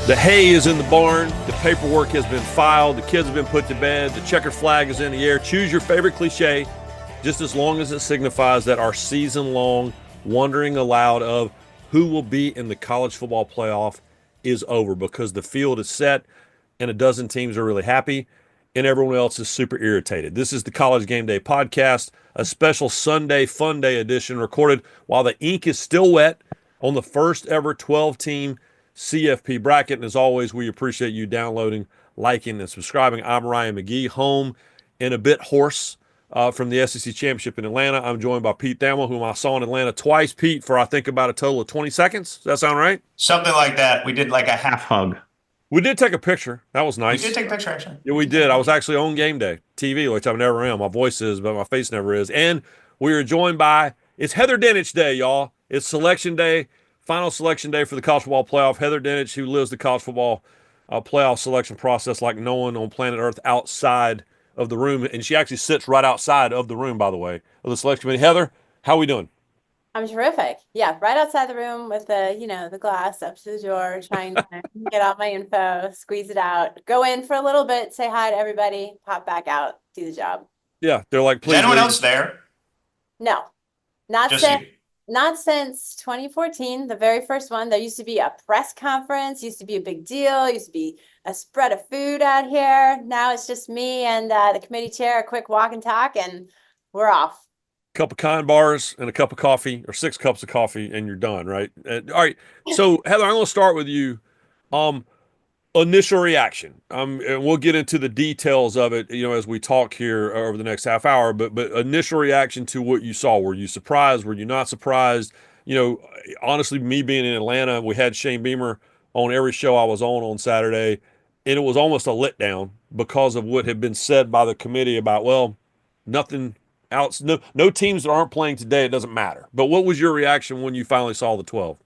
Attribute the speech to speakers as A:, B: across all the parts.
A: The hay is in the barn. The paperwork has been filed. The kids have been put to bed. The checker flag is in the air. Choose your favorite cliche, just as long as it signifies that our season-long wondering aloud of who will be in the college football playoff is over, because the field is set and a dozen teams are really happy and everyone else is super irritated. This is the College Game Day podcast, a special Sunday Fun Day edition recorded while the ink is still wet on the first ever 12-team CFP bracket. And as always, we appreciate you downloading, liking, and subscribing. I'm Ryan McGee, home and a bit hoarse from the SEC Championship in Atlanta. I'm joined by Pete Thamel, whom I saw in Atlanta twice. Pete, for I think about a total of 20 seconds. Does that sound right?
B: Something like that. We did like a half hug.
A: We did take a picture. That was nice.
B: We did take a picture, actually.
A: Yeah, we did. I was actually on game day TV, which I never am. My voice is, but my face never is. And we are joined by, it's Heather Dinich Day, y'all. It's selection day. Final selection day for the college football playoff. Heather Dinich, who lives the college football playoff selection process like no one on planet Earth outside of the room. And she actually sits right outside of the room, by the way, of the selection committee. Heather, how are we doing?
C: I'm terrific. Yeah, right outside the room with the glass up to the door, trying to get all my info, squeeze it out, go in for a little bit, say hi to everybody, pop back out, do the job.
A: Yeah, they're like, please.
B: Is anyone else there?
C: No, not
B: Just
C: since
B: you.
C: not since 2014, the very first one. There used to be a press conference, used to be a big deal, used to be a spread of food out here. Now it's just me and the committee chair, a quick walk and talk, and we're off.
A: Cup of Kind bars and a cup of coffee, or 6 cups of coffee, and you're done, right? All right. So, Heather, I'm going to start with you. Initial reaction. And we'll get into the details of it, as we talk here over the next half hour. But initial reaction to what you saw. Were you surprised? Were you not surprised? Honestly, me being in Atlanta, we had Shane Beamer on every show I was on Saturday, and it was almost a letdown because of what had been said by the committee about, well, nothing else, no teams that aren't playing today, it doesn't matter. But what was your reaction when you finally saw the 12?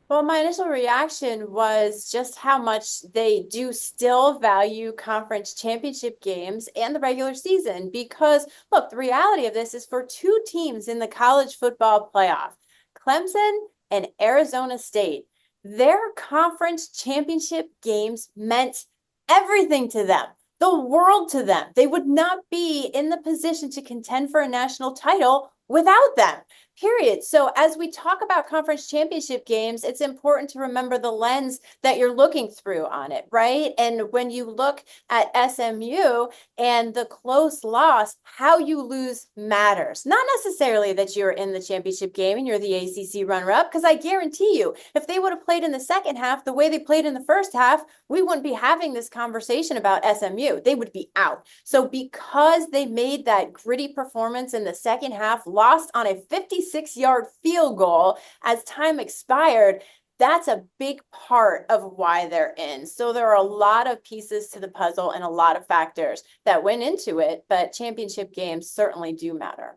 C: Well, my initial reaction was just how much they do still value conference championship games and the regular season. Because, look, the reality of this is for 2 teams in the college football playoff, Clemson and Arizona State, their conference championship games meant everything to them. The world to them. They would not be in the position to contend for a national title without them, period. So as we talk about conference championship games, it's important to remember the lens that you're looking through on it, right? And when you look at SMU and the close loss, how you lose matters. Not necessarily that you're in the championship game and you're the ACC runner-up, because I guarantee you, if they would have played in the second half the way they played in the first half, we wouldn't be having this conversation about SMU. They would be out. So because they made that gritty performance in the second half, lost on a 56-yard field goal as time expired, that's a big part of why they're in. So there are a lot of pieces to the puzzle and a lot of factors that went into it, but championship games certainly do matter.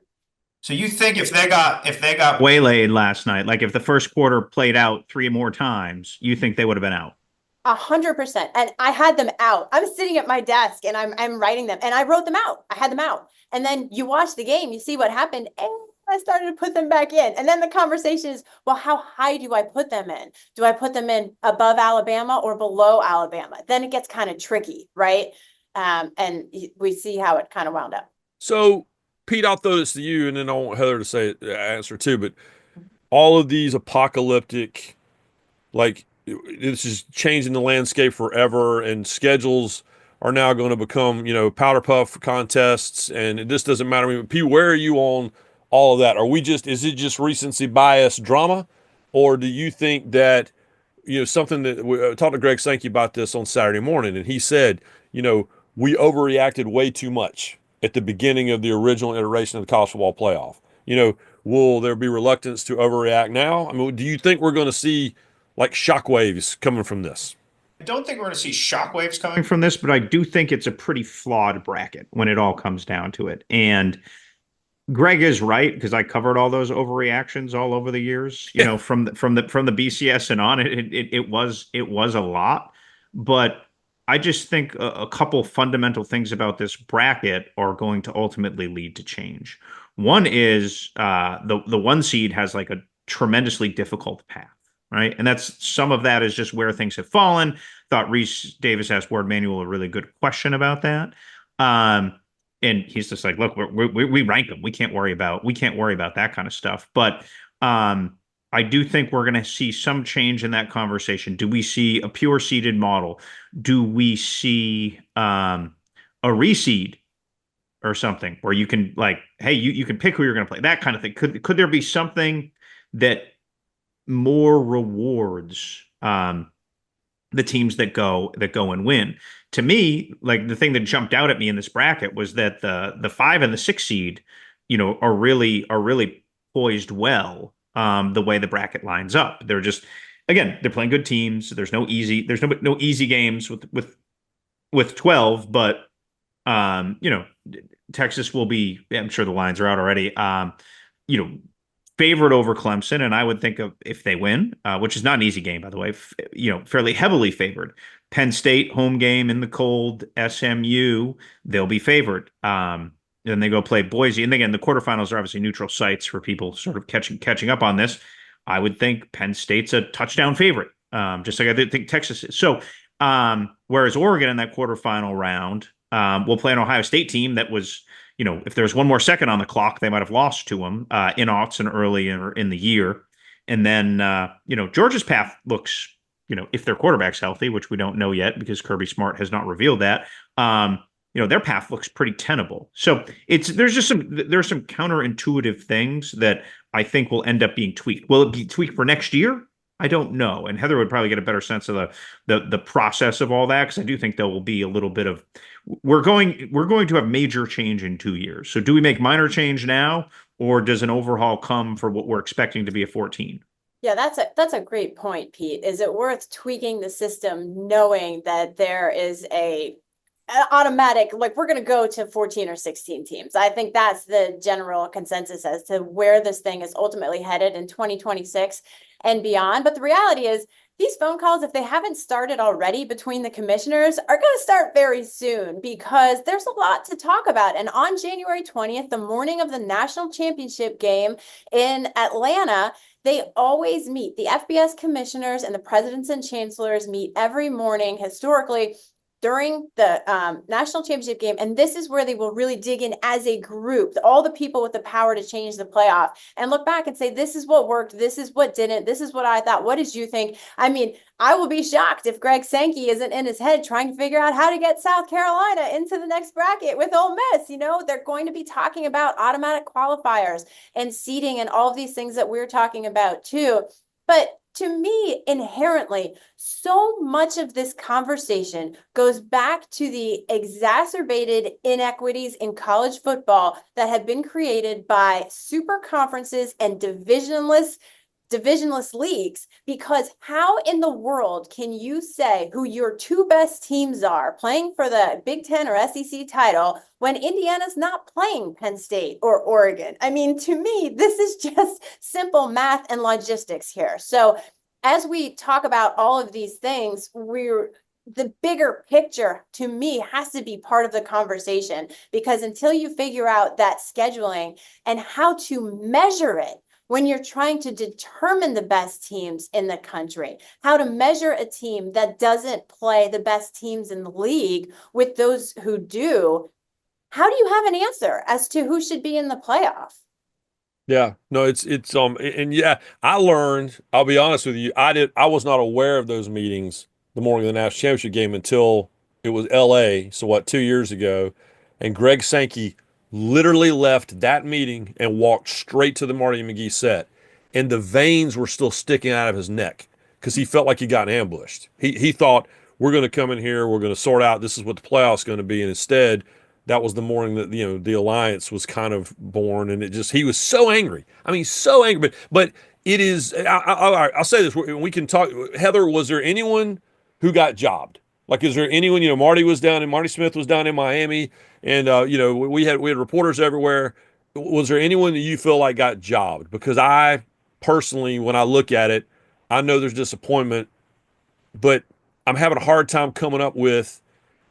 B: So you think if they got waylaid last night, like if the first quarter played out 3 more times, you think they would have been out?
C: 100%. And I had them out. I'm sitting at my desk and I'm writing them, and I wrote them out. I had them out. And then you watch the game, you see what happened, and I started to put them back in. And then the conversation is, well, how high do I put them in? Do I put them in above Alabama or below Alabama? Then it gets kind of tricky, right? And we see how it kind of wound up.
A: So, Pete, I'll throw this to you, and then I want Heather to say answer too. But all of these apocalyptic, like, this is changing the landscape forever, and schedules are now going to become, powder puff contests, and this doesn't matter. I mean, Pete, where are you on all of that? Is it just recency bias drama, or do you think that, something that we talked to Greg Sankey about this on Saturday morning, and he said, we overreacted way too much at the beginning of the original iteration of the college football playoff. Will there be reluctance to overreact now? I mean, do you think we're going to see like shockwaves coming from this?
B: I don't think we're going to see shockwaves coming from this, but I do think it's a pretty flawed bracket when it all comes down to it. And Greg is right, because I covered all those overreactions all over the years. From the BCS and on, it was a lot. But I just think a couple fundamental things about this bracket are going to ultimately lead to change. One is the 1 seed has like a tremendously difficult path. right? And some of that is just where things have fallen. Thought Reese Davis asked Ward Manuel a really good question about that. And he's just like, look, we rank them. We can't worry about that kind of stuff. But I do think we're going to see some change in that conversation. Do we see a pure seeded model? Do we see a reseed or something where you can like, hey, you can pick who you're going to play, that kind of thing? Could there be something that more rewards the teams that go and win? To me, like the thing that jumped out at me in this bracket was that the 5 and the 6 seed, are really poised well. The way the bracket lines up, they're just, again, they're playing good teams. There's no easy games with 12, but Texas will be, I'm sure the lines are out already, favored over Clemson. And I would think of, if they win, which is not an easy game, by the way, fairly heavily favored. Penn State home game in the cold, SMU, they'll be favored. Then they go play Boise. And again, the quarterfinals are obviously neutral sites for people sort of catching up on this. I would think Penn State's a touchdown favorite, just like I did think Texas is. So, whereas Oregon in that quarterfinal round will play an Ohio State team that was, if there was one more second on the clock, they might have lost to them in Autzen early in the year. And then, Georgia's path looks, if their quarterback's healthy, which we don't know yet because Kirby Smart has not revealed that, their path looks pretty tenable. So there's some counterintuitive things that I think will end up being tweaked. Will it be tweaked for next year? I don't know. And Heather would probably get a better sense of the process of all that, because I do think there will be a little bit of, we're going to have major change in 2 years. So do we make minor change now, or does an overhaul come for what we're expecting to be a 14?
C: Yeah, that's a great point, Pete. Is it worth tweaking the system knowing that there is an automatic, like, we're going to go to 14 or 16 teams? I think that's the general consensus as to where this thing is ultimately headed in 2026 and beyond. But the reality is, these phone calls, if they haven't started already between the commissioners, are going to start very soon, because there's a lot to talk about. And on January 20th, the morning of the national championship game in Atlanta, they always meet. The FBS commissioners and the presidents and chancellors meet every morning historically during the national championship game. And this is where they will really dig in as a group, all the people with the power to change the playoff, and look back and say, this is what worked, this is what didn't, this is what I thought, what did you think? I mean, I will be shocked if Greg Sankey isn't in his head trying to figure out how to get South Carolina into the next bracket with Ole Miss. They're going to be talking about automatic qualifiers and seeding and all of these things that we're talking about too. But to me, inherently, so much of this conversation goes back to the exacerbated inequities in college football that have been created by super conferences and divisionless leagues. Because how in the world can you say who your two best teams are playing for the Big Ten or SEC title when Indiana's not playing Penn State or Oregon? I mean, to me, this is just simple math and logistics here. So as we talk about all of these things, the bigger picture, to me, has to be part of the conversation, because until you figure out that scheduling and how to measure it, when you're trying to determine the best teams in the country, how to measure a team that doesn't play the best teams in the league with those who do, how do you have an answer as to who should be in the playoff?
A: Yeah, no, and yeah, I learned, I'll be honest with you, I was not aware of those meetings the morning of the national championship game until it was LA. So what, 2 years ago, and Greg Sankey literally left that meeting and walked straight to the Marty McGee set, and the veins were still sticking out of his neck because he felt like he got ambushed. He thought, we're going to come in here, we're going to sort out, this is what the playoff's going to be, and instead, that was the morning that the alliance was kind of born, and he was so angry. I mean, so angry. But it is. I'll say this: we can talk. Heather, was there anyone who got jobbed? Like, is there anyone? Marty Smith was down in Miami, and we had reporters everywhere. Was there anyone that you feel like got jobbed? Because I personally, when I look at it, I know there's disappointment, but I'm having a hard time coming up with,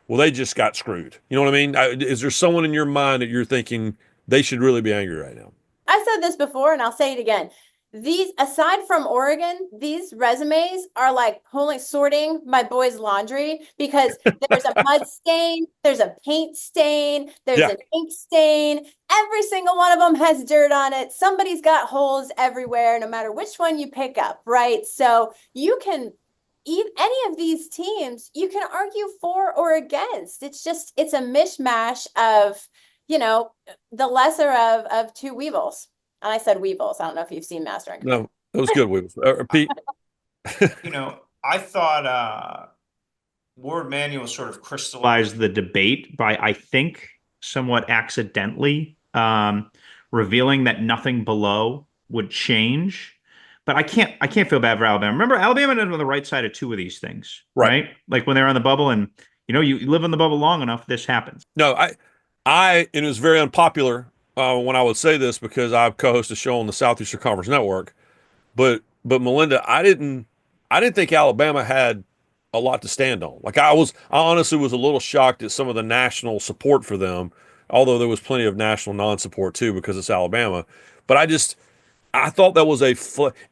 A: well, they just got screwed. You know what I mean? Is there someone in your mind that you're thinking they should really be angry right now?
C: I said this before, and I'll say it again. these, aside from Oregon, these resumes are like sorting my boy's laundry, because there's a mud stain, there's a paint stain, there's an ink stain. Every single one of them has dirt on it. Somebody's got holes everywhere, no matter which one you pick up, right? So you can, any of these teams, you can argue for or against. It's a mishmash of, the lesser of two weevils. And I said weevils. I don't know if you've seen Master and
A: No, that was good, weevils. Pete?
B: I thought Ward Manuel sort of crystallized the debate by, I think, somewhat accidentally revealing that nothing below would change. But I can't feel bad for Alabama. Remember, Alabama ended on the right side of two of these things, right? Like when they're on the bubble, and you live on the bubble long enough, this happens.
A: No, and it was very unpopular when I would say this, because I co-host a show on the Southeastern Conference Network. But Melinda, I didn't think Alabama had a lot to stand on. Like I honestly was a little shocked at some of the national support for them, although there was plenty of national non-support too, because it's Alabama. But I thought that was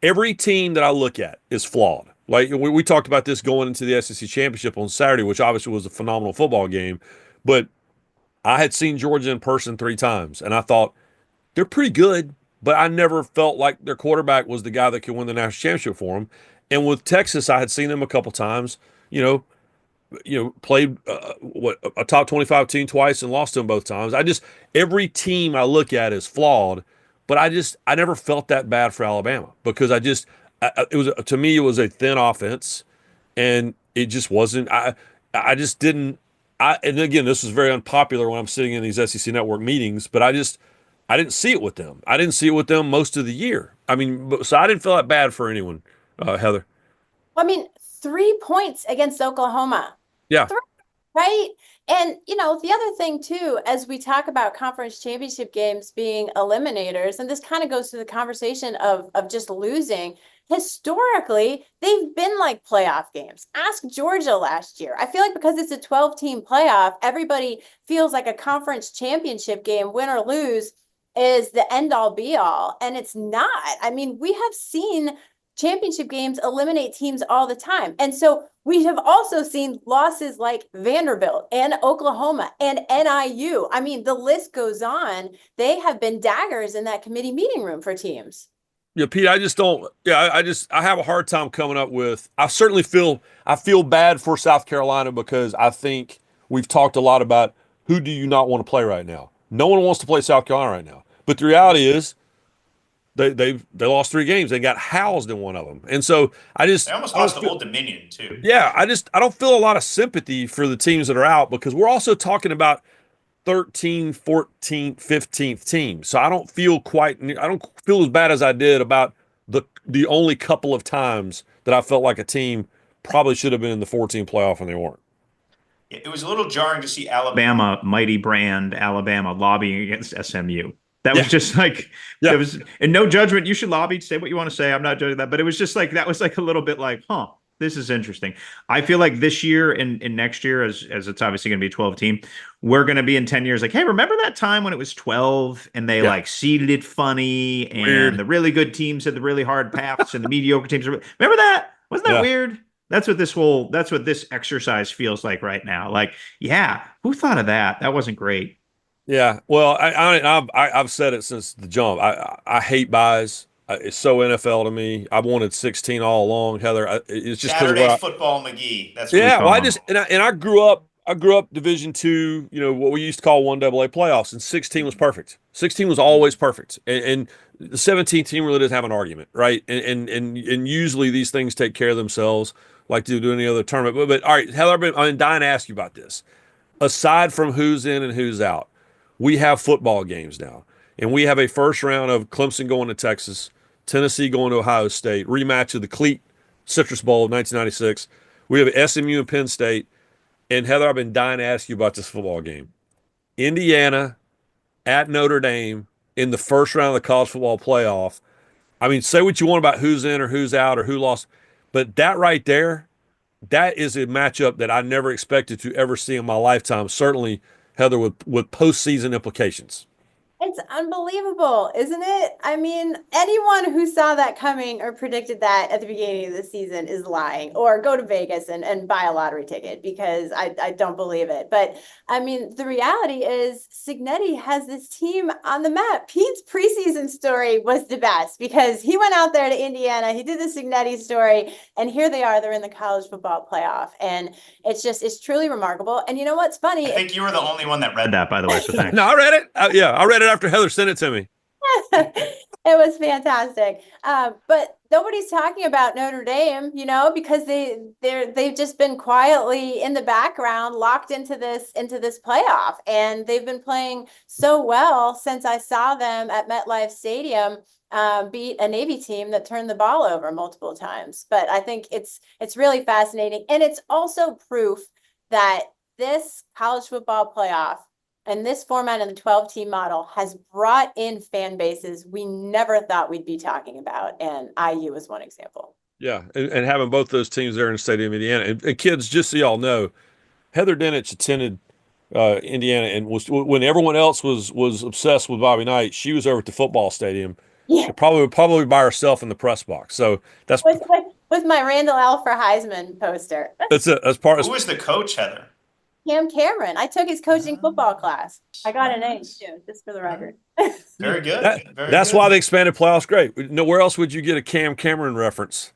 A: every team that I look at is flawed. Like we talked about this going into the SEC championship on Saturday, which obviously was a phenomenal football game. But I had seen Georgia in person 3 times, and I thought they're pretty good, but I never felt like their quarterback was the guy that could win the national championship for them. And with Texas, I had seen them a couple times, played a top 25 team twice and lost to them both times. Every team I look at is flawed, but I never felt that bad for Alabama, because to me, it was a thin offense, and it just wasn't, I just didn't, and again, this is very unpopular when I'm sitting in these SEC Network meetings, but I didn't see it with them. I didn't see it with them most of the year. I mean, so I didn't feel that bad for anyone, Heather.
C: I mean, 3 points against Oklahoma.
A: Yeah.
C: 3, right? And, the other thing too, as we talk about conference championship games being eliminators, and this kind of goes to the conversation of just losing, historically, they've been like playoff games. Ask Georgia last year. I feel like because it's a 12-team playoff, everybody feels like a conference championship game, win or lose, is the end all be all. And it's not. I mean, we have seen championship games eliminate teams all the time. And so we have also seen losses like Vanderbilt and Oklahoma and NIU. I mean, the list goes on. They have been daggers in that committee meeting room for teams.
A: Yeah, Pete, I have a hard time coming up with, I feel bad for South Carolina, because I think we've talked a lot about who do you not want to play right now. No one wants to play South Carolina right now. But the reality is they lost 3 games. They got housed in one of them. And so they
B: almost lost to Old Dominion too.
A: Yeah, I don't feel a lot of sympathy for the teams that are out, because we're also talking about 13th, 14th, 15th team. So I don't feel as bad as I did about the only couple of times that I felt like a team probably should have been in the 14 playoff and they weren't.
B: It was a little jarring to see Alabama, mighty brand Alabama, lobbying against SMU. That was just like, it was, and no judgment. You should lobby, say what you want to say. I'm not judging that, but it was just like, that was like a little bit like, this is interesting. I feel like this year and next year, as it's obviously going to be a 12 team, we're going to be in 10 years like, hey, remember that time when it was 12 and they like seeded it funny, and weird. The really good teams had the really hard paths and the mediocre teams. Remember that? Wasn't that weird? That's what this exercise feels like right now. Like, who thought of that? That wasn't great.
A: Yeah. Well, I've said it since the jump. I hate buys. It's so NFL to me. I've wanted 16 all along, Heather. It's just
B: Saturday football McGee. That's what
A: I grew up Division II, what we used to call 1AA playoffs, and 16 was perfect. 16 was always perfect, and the 17th team really doesn't have an argument, right? And usually these things take care of themselves, like to do any other tournament. But all right, Heather, I've been dying to ask you about this. Aside from who's in and who's out, we have football games now, and we have a first round of Clemson going to Texas, Tennessee going to Ohio State, rematch of the Cleat Citrus Bowl of 1996. We have SMU and Penn State. And Heather, I've been dying to ask you about this football game. Indiana at Notre Dame in the first round of the college football playoff. I mean, say what you want about who's in or who's out or who lost, but that right there, that is a matchup that I never expected to ever see in my lifetime. Certainly, Heather, with postseason implications.
C: It's unbelievable, isn't it? I mean, anyone who saw that coming or predicted that at the beginning of the season is lying, or go to Vegas and buy a lottery ticket, because I don't believe it. But I mean, the reality is Cignetti has this team on the map. Pete's preseason story was the best, because he went out there to Indiana, he did the Cignetti story, and here they are, they're in the college football playoff. And it's truly remarkable. And you know what's funny?
B: I think you were the only one that read that, by the way, so thanks.
A: No, I read it. I read it after Heather sent it to me.
C: It was fantastic. But nobody's talking about Notre Dame, because they've just been quietly in the background, locked into this playoff. And they've been playing so well since I saw them at MetLife Stadium beat a Navy team that turned the ball over multiple times. But I think it's really fascinating. And it's also proof that this college football playoff and this format and the 12-team model has brought in fan bases we never thought we'd be talking about. And IU is one example.
A: Yeah, and having both those teams there in the state of Indiana. And kids, just so y'all know, Heather Dinich attended Indiana, and was, when everyone else was obsessed with Bobby Knight, she was over at the football stadium, probably by herself in the press box. So that's
C: with my Randall L for Heisman poster.
A: That's part.
B: Who was the coach, Heather?
C: Cam Cameron. I took his coaching football class. I got an A too, just for the record.
B: Very good.
A: That's why the expanded playoffs great. Nowhere else would you get a Cam Cameron reference.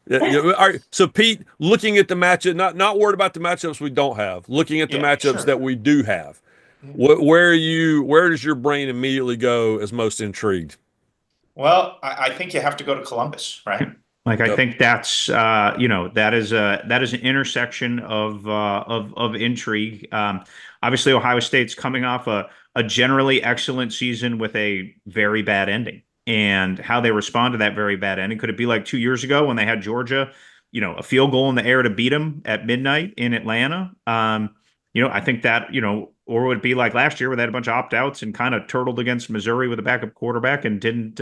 A: So Pete, looking at the matchup, not worried about the matchups we don't have, looking at the matchups that we do have. Where does your brain immediately go as most intrigued?
B: Well, I think you have to go to Columbus, right? Like, I think that's that is an intersection of intrigue. Obviously, Ohio State's coming off a generally excellent season with a very bad ending, and how they respond to that very bad ending. Could it be like 2 years ago when they had Georgia, a field goal in the air to beat them at midnight in Atlanta? I think that, or would it be like last year where they had a bunch of opt-outs and kind of turtled against Missouri with a backup quarterback and didn't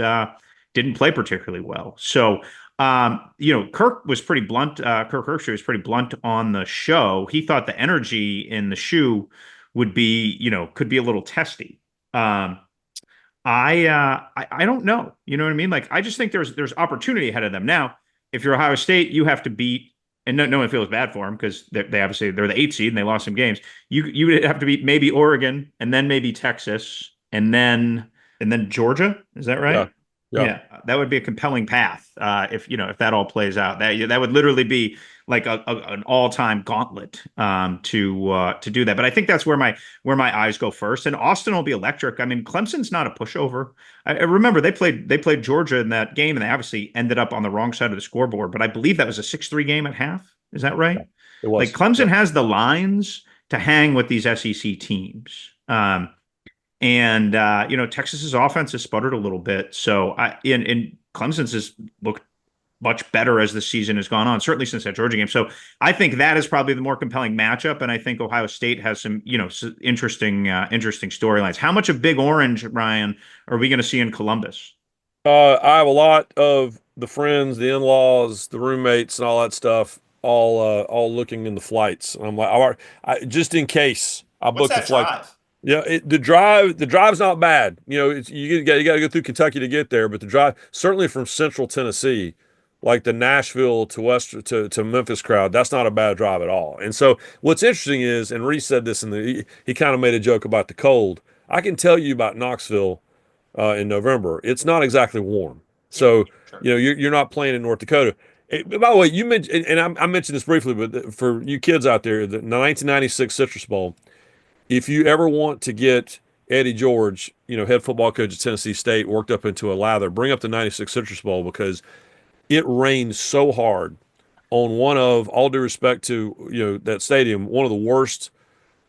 B: play particularly well. So. Kirk was pretty blunt. Kirk Herbstreit was pretty blunt on the show. He thought the energy in the shoe would be, could be a little testy. I don't know. You know what I mean? Like, I just think there's opportunity ahead of them. Now, if you're Ohio State, you have to beat, and no one feels bad for them because they obviously they're the 8th seed and they lost some games. You would have to beat maybe Oregon and then maybe Texas and then Georgia. Is that right? Yeah, that would be a compelling path if that all plays out. That would literally be like an all-time gauntlet to do that. But I think that's where my eyes go first. And Austin will be electric. I mean, Clemson's not a pushover. I remember they played Georgia in that game, and they obviously ended up on the wrong side of the scoreboard. But I believe that was a 6-3 game at half. Is that right?
A: It was.
B: Like, Clemson has the lines to hang with these SEC teams. And Texas's offense has sputtered a little bit. So in Clemson's has looked much better as the season has gone on, certainly since that Georgia game. So I think that is probably the more compelling matchup. And I think Ohio State has some, interesting storylines. How much of Big Orange, Ryan, are we going to see in Columbus?
A: I have a lot of the friends, the in-laws, the roommates, and all that stuff, all looking in the flights. And I'm like, just in case I booked the flight.
B: Drive?
A: Yeah, the drive's not bad. You got to go through Kentucky to get there, but the drive, certainly from Central Tennessee, like the Nashville to Memphis crowd, that's not a bad drive at all. And so what's interesting is, and Reese said this he kind of made a joke about the cold. I can tell you about Knoxville in November. It's not exactly warm. So you're not playing in North Dakota. By the way, you mentioned, and I mentioned this briefly, but for you kids out there, the 1996 Citrus Bowl. If you ever want to get Eddie George, head football coach at Tennessee State, worked up into a lather, bring up the 96 Citrus Bowl, because it rained so hard on one of, all due respect to, that stadium, one of the worst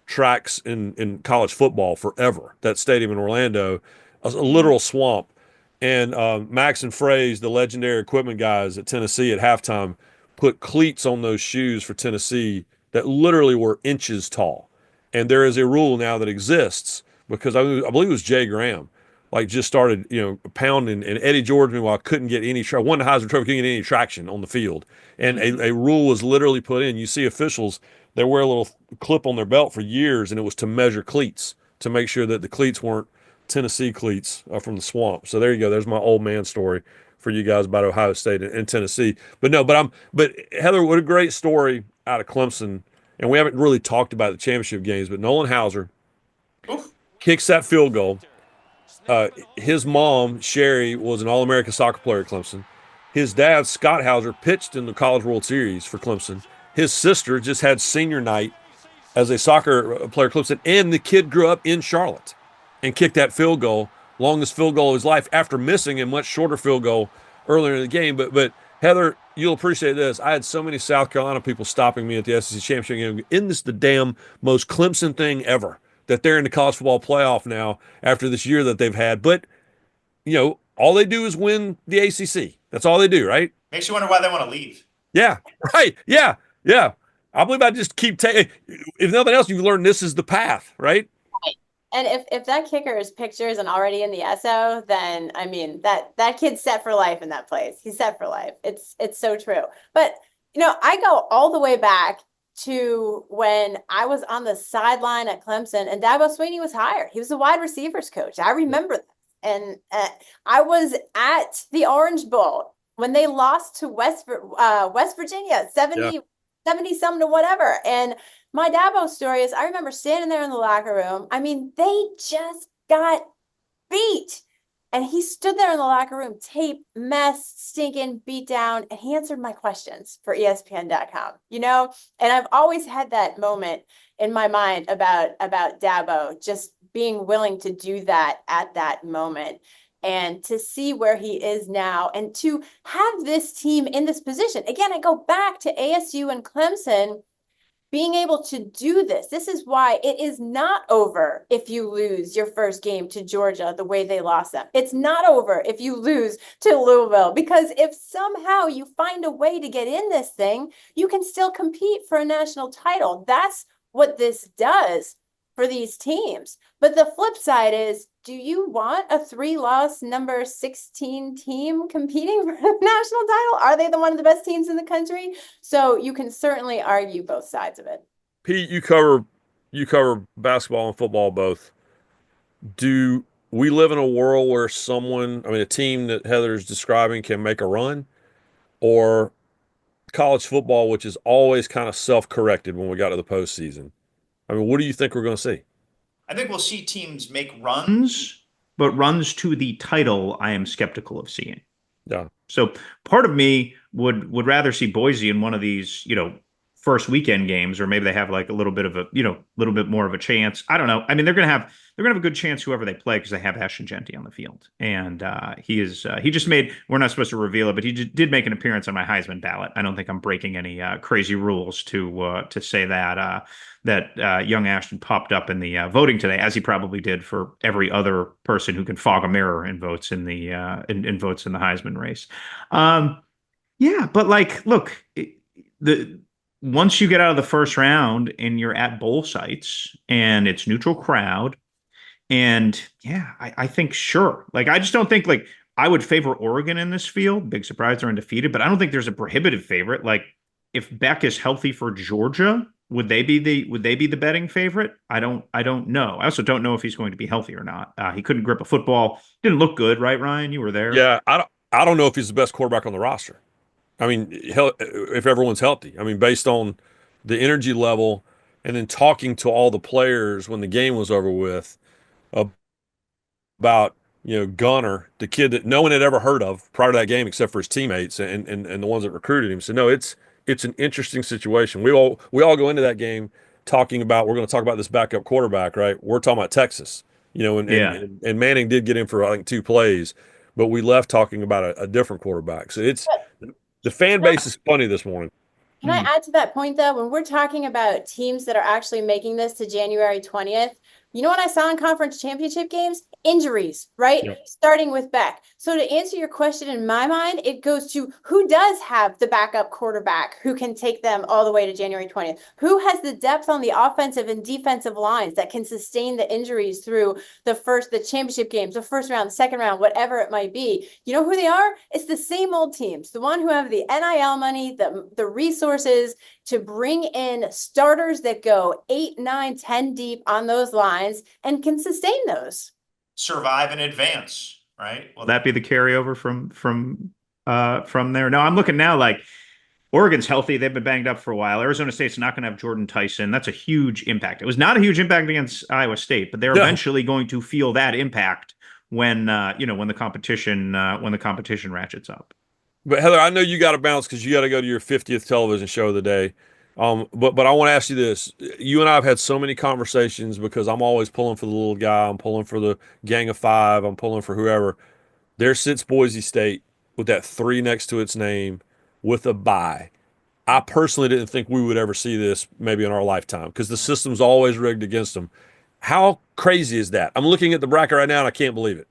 A: tracks in college football forever, that stadium in Orlando, a literal swamp. And Max and Fraze, the legendary equipment guys at Tennessee at halftime, put cleats on those shoes for Tennessee that literally were inches tall. And there is a rule now that exists because I believe it was Jay Graham, just started, pounding, and Eddie George, meanwhile, couldn't get any won the Heisman Trophy, couldn't get any traction on the field. And a rule was literally put in. You see officials, they wear a little clip on their belt for years, and it was to measure cleats, to make sure that the cleats weren't Tennessee cleats from the swamp. So there you go. There's my old man story for you guys about Ohio State and Tennessee. But Heather, what a great story out of Clemson. And we haven't really talked about the championship games, but Nolan Hauser kicks that field goal. His mom, Sherry, was an All-American soccer player at Clemson. His dad, Scott Hauser, pitched in the College World Series for Clemson. His sister just had senior night as a soccer player at Clemson, and the kid grew up in Charlotte and kicked that field goal, longest field goal of his life, after missing a much shorter field goal earlier in the game. But Heather, you'll appreciate this. I had so many South Carolina people stopping me at the SEC championship game. Isn't this the damn most Clemson thing ever, that they're in the college football playoff now after this year that they've had? But, all they do is win the ACC. That's all they do, right?
D: Makes you wonder why they want to leave.
A: Yeah, right. Yeah. I believe I just keep taking, if nothing else, you've learned this is the path, right?
C: And if that kicker's picture isn't already in the SO, then I mean that kid's set for life in that place. He's set for life. It's so true. But I go all the way back to when I was on the sideline at Clemson and Dabo Swinney was hired. He was a wide receivers coach. I remember that. And I was at the Orange Bowl when they lost to West Virginia, 70 something to whatever. And my Dabo story is I remember standing there in the locker room. I mean, they just got beat. And he stood there in the locker room, tape, mess, stinking, beat down, and he answered my questions for ESPN.com, And I've always had that moment in my mind about Dabo just being willing to do that at that moment. And to see where he is now and to have this team in this position. Again, I go back to ASU and Clemson being able to do this. This is why it is not over if you lose your first game to Georgia the way they lost them. It's not over if you lose to Louisville, because if somehow you find a way to get in this thing, you can still compete for a national title. That's what this does for these teams. But the flip side is, do you want a 3-loss number 16 team competing for a national title? Are they one of the best teams in the country? So you can certainly argue both sides of it.
A: Pete, you cover basketball and football both. Do we live in a world where a team that Heather's describing can make a run, or college football, which is always kind of self-corrected when we got to the postseason? I mean, what do you think we're going to see?
D: I think we'll see teams make runs,
B: but runs to the title, I am skeptical of seeing.
A: Yeah.
B: So part of me would rather see Boise in one of these, first weekend games, or maybe they have like a little bit of a, little bit more of a chance. I don't know. I mean, they're going to have a good chance whoever they play, because they have Ashton Genty on the field. And he just made, we're not supposed to reveal it, but he did make an appearance on my Heisman ballot. I don't think I'm breaking any crazy rules to say that young Ashton popped up in the voting today, as he probably did for every other person who can fog a mirror in votes in the votes in the Heisman race. Yeah, but look, once you get out of the first round and you're at bowl sites and it's neutral crowd, and I think sure. I just don't think I would favor Oregon in this field. Big surprise, they're undefeated, but I don't think there's a prohibitive favorite. If Beck is healthy for Georgia, would they be the betting favorite? I don't know. I also don't know if he's going to be healthy or not. He couldn't grip a football. Didn't look good, right, Ryan? You were there.
A: Yeah, I don't know if he's the best quarterback on the roster. I mean, if everyone's healthy. I mean, based on the energy level, and then talking to all the players when the game was over with about Gunner, the kid that no one had ever heard of prior to that game except for his teammates and the ones that recruited him. So no, it's an interesting situation. We all go into that game talking about, we're going to talk about this backup quarterback, right? We're talking about Texas, and Manning did get in for I think 2 plays, but we left talking about a different quarterback. So the fan base is funny this morning.
C: Can I add to that point, though? When we're talking about teams that are actually making this to January 20th, you know what I saw in conference championship games? Injuries, right?
A: Yep.
C: Starting with Beck. So to answer your question, in my mind, it goes to who does have the backup quarterback who can take them all the way to January 20th? Who has the depth on the offensive and defensive lines that can sustain the injuries through the championship games, the first round, the second round, whatever it might be? You know who they are? It's the same old teams, the one who have the NIL money, the resources to bring in starters that go 8, 9, 10 deep on those lines and can sustain those.
D: survive and advance, right?
B: Will that be the carryover from there? No, I'm looking now like Oregon's healthy. They've been banged up for a while. Arizona State's not going to have Jordan Tyson. That's a huge impact. It was not a huge impact against Iowa State, but they're eventually going to feel that impact when when the competition ratchets up.
A: But Heather, I know you got to bounce because you got to go to your 50th television show of the day. But I want to ask you this. You and I have had so many conversations because I'm always pulling for the little guy. I'm pulling for the gang of five. I'm pulling for whoever. There sits Boise State with that 3 next to its name with a bye. I personally didn't think we would ever see this maybe in our lifetime because the system's always rigged against them. How crazy is that? I'm looking at the bracket right now and I can't believe it.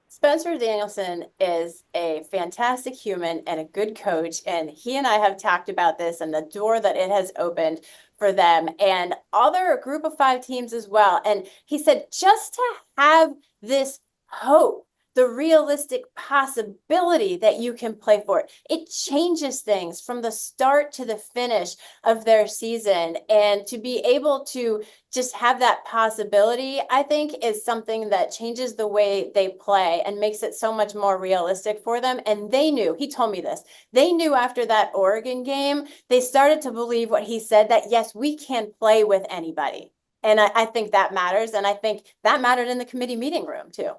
C: Spencer Danielson is a fantastic human and a good coach. And he and I have talked about this and the door that it has opened for them and other group of 5 teams as well. And he said, just to have this hope, the realistic possibility that you can play for it changes things from the start to the finish of their season. And to be able to just have that possibility, I think, is something that changes the way they play and makes it so much more realistic for them. And they knew, he told me this, they knew after that Oregon game, they started to believe what he said, that yes, we can play with anybody. And I think that matters. And I think that mattered in the committee meeting room too.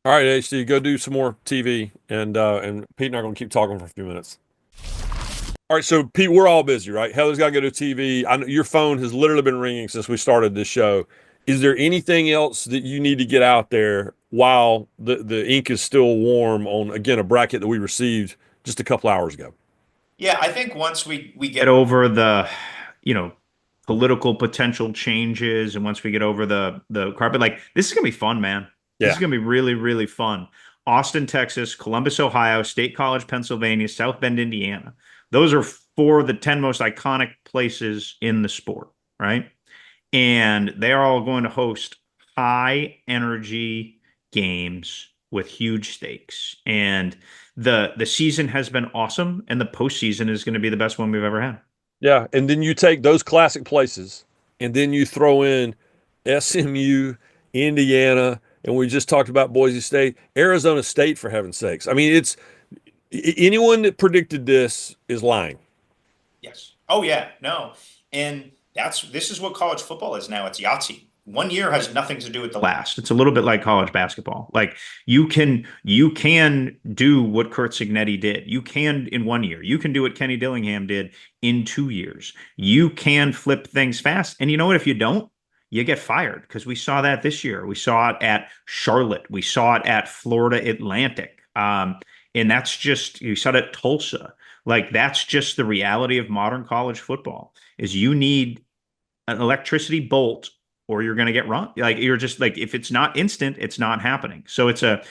A: All right, HD, go do some more TV, and Pete and I are going to keep talking for a few minutes. All right, so Pete, we're all busy, right? Heather's got to go to TV. I know your phone has literally been ringing since we started this show. Is there anything else that you need to get out there while the ink is still warm on, again, a bracket that we received just a couple hours ago?
D: Yeah, I think once we
B: Get over the, political potential changes, and once we get over the carpet, like this is gonna be fun, man.
A: Yeah.
B: This is going to be really, really fun. Austin, Texas, Columbus, Ohio, State College, Pennsylvania, South Bend, Indiana. Those are 4 of the 10 most iconic places in the sport, right? And they are all going to host high energy games with huge stakes. And the season has been awesome, and the postseason is going to be the best one we've ever had.
A: Yeah, and then you take those classic places, and then you throw in SMU, Indiana, and we just talked about Boise State, Arizona State, for heaven's sakes. I mean, it's anyone that predicted this is lying.
D: Yes. Oh yeah. No. And this is what college football is now. It's Yahtzee. 1 year has nothing to do with the last.
B: It's a little bit like college basketball. Like you can do what Kurt Signetti did. You can in 1 year. You can do what Kenny Dillingham did in 2 years. You can flip things fast. And you know what? If you don't, you get fired, because we saw that this year. We saw it at Charlotte. We saw it at Florida Atlantic. And that's just, you saw it at Tulsa. Like that's just the reality of modern college football, is you need an electricity bolt or you're going to get run. Like you're just like, if it's not instant, it's not happening. So it's a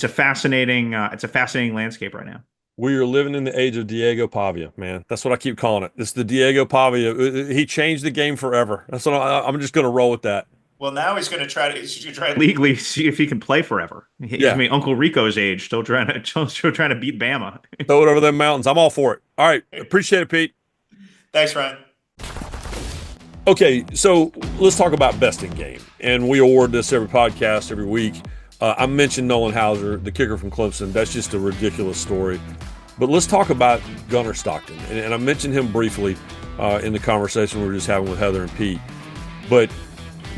B: fascinating landscape right now.
A: We are living in the age of Diego Pavia, man. That's what I keep calling it. It's the Diego Pavia. He changed the game forever. That's what I'm just going to roll with that.
D: Well, now he's going to try to
B: legally see if he can play forever. I mean, Uncle Rico's age, still trying to beat Bama.
A: Throw it over them mountains. I'm all for it. All right, appreciate it, Pete.
D: Thanks, Ryan.
A: Okay, so let's talk about best in game, and we award this every podcast every week. I mentioned Nolan Hauser, the kicker from Clemson. That's just a ridiculous story. But let's talk about Gunner Stockton. And I mentioned him briefly in the conversation we were just having with Heather and Pete. But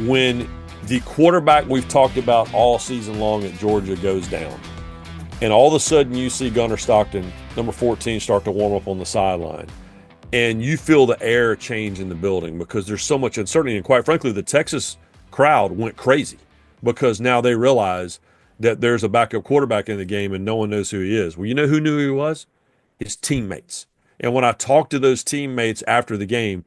A: when the quarterback we've talked about all season long at Georgia goes down, and all of a sudden you see Gunner Stockton, number 14, start to warm up on the sideline, and you feel the air change in the building because there's so much uncertainty. And quite frankly, the Texas crowd went crazy, because now they realize that there's a backup quarterback in the game and no one knows who he is. Well, you know who knew who he was? His teammates. And when I talked to those teammates after the game,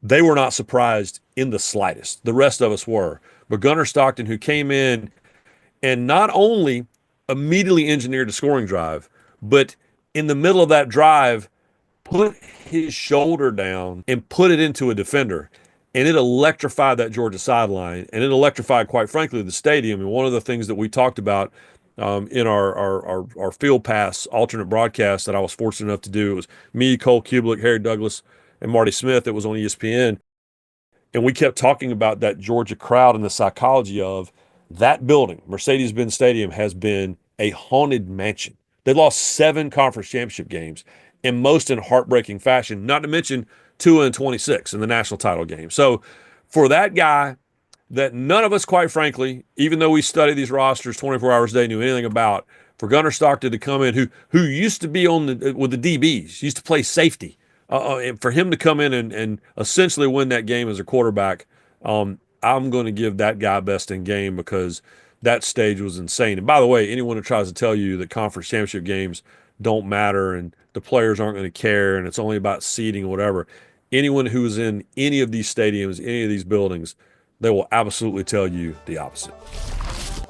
A: they were not surprised in the slightest. The rest of us were. But Gunner Stockton, who came in and not only immediately engineered a scoring drive, but in the middle of that drive, put his shoulder down and put it into a defender. And it electrified that Georgia sideline, and it electrified, quite frankly, the stadium. And one of the things that we talked about in our Field Pass alternate broadcast that I was fortunate enough to do, it was me, Cole Kubelik, Harry Douglas, and Marty Smith. That was on ESPN. And we kept talking about that Georgia crowd and the psychology of That building, Mercedes-Benz Stadium, has been a haunted mansion. They lost 7 conference championship games, and most in heartbreaking fashion, not to mention 2-26 in the national title game. So for that guy that none of us, quite frankly, even though we study these rosters 24 hours a day, knew anything about, for Gunner Stockton to come in, who used to be with the DBs, used to play safety, and for him to come in and essentially win that game as a quarterback, I'm going to give that guy best in game because that stage was insane. And by the way, anyone who tries to tell you that conference championship games don't matter and the players aren't going to care and it's only about seeding or whatever, anyone who is in any of these stadiums, any of these buildings, they will absolutely tell you the opposite.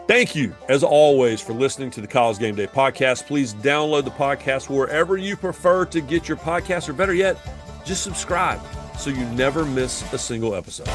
A: Thank you, as always, for listening to the College Game Day podcast. Please download the podcast wherever you prefer to get your podcast, or better yet, just subscribe so you never miss a single episode.